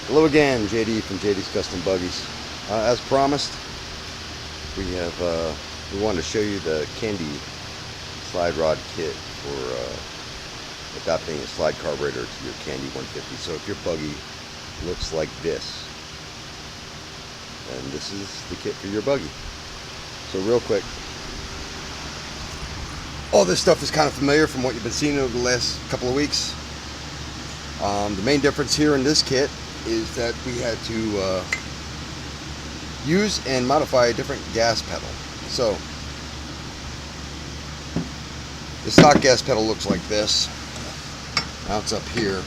Hello again, JD from JD's Custom Buggies. As promised, we wanted to show you the Kandi slide rod kit for adapting a slide carburetor to your Kandi 150. So if your buggy looks like this, then this is the kit for your buggy. So real quick, all this stuff is kind of familiar from what you've been seeing over the last couple of weeks. The main difference here in this kit is that we had to use and modify a different gas pedal. So the stock gas pedal looks like this. Now it's up here,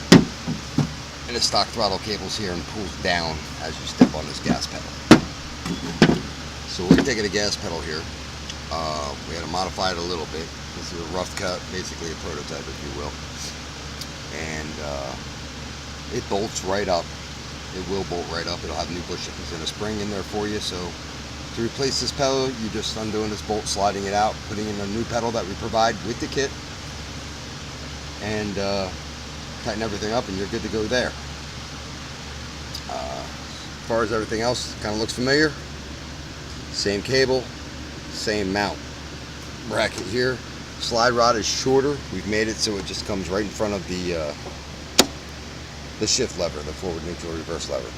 and the stock throttle cable's here and pulls down as you step on this gas pedal. So we're taking a gas pedal here. We had to modify it a little bit. This is a rough cut, basically a prototype, if you will. And it bolts right up. It will bolt right up. It'll have new bushings and a spring in there for you. So to replace this pedal, you're just undoing this bolt, sliding it out, putting in a new pedal that we provide with the kit, and tighten everything up, and you're good to go there. As far as everything else, kind of looks familiar. Same cable, same mount. Bracket here. Slide rod is shorter. We've made it so it just comes right in front of the shift lever, the forward, neutral, reverse lever.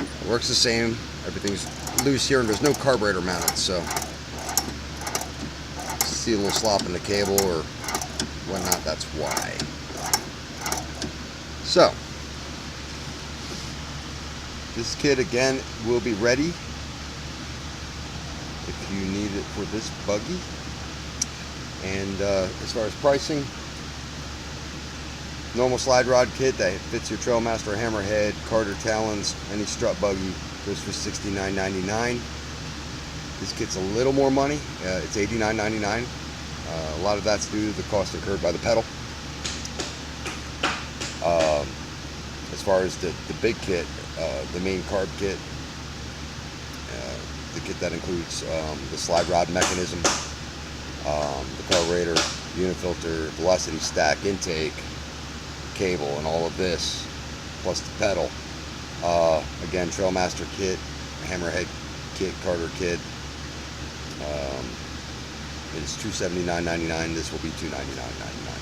It works the same. Everything's loose here, and there's no carburetor mounted, so see a little slop in the cable or whatnot, that's why. So this kit again will be ready if you need it for this buggy. And as far as pricing, normal slide rod kit that fits your Trailmaster Hammerhead, Carter Talons, any strut buggy goes for $69.99. This kit's a little more money. It's $89.99. A lot of that's due to the cost incurred by the pedal. As far as the big kit, the main carb kit, the kit that includes the slide rod mechanism, the carburetor, unifilter, velocity stack, intake, cable, and all of this, plus the pedal. Again, Trailmaster kit, Hammerhead kit, Carter kit, is $279.99. This will be $299.99.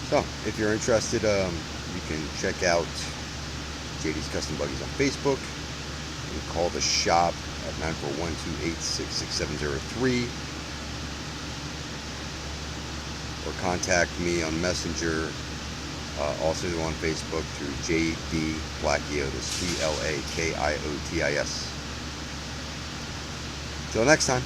So if you're interested, you can check out JD's Custom Buggies on Facebook. You can call the shop at 941-286-6703, or contact me on Messenger, also on Facebook through JD Blakiotis, Blakiotis. Till next time.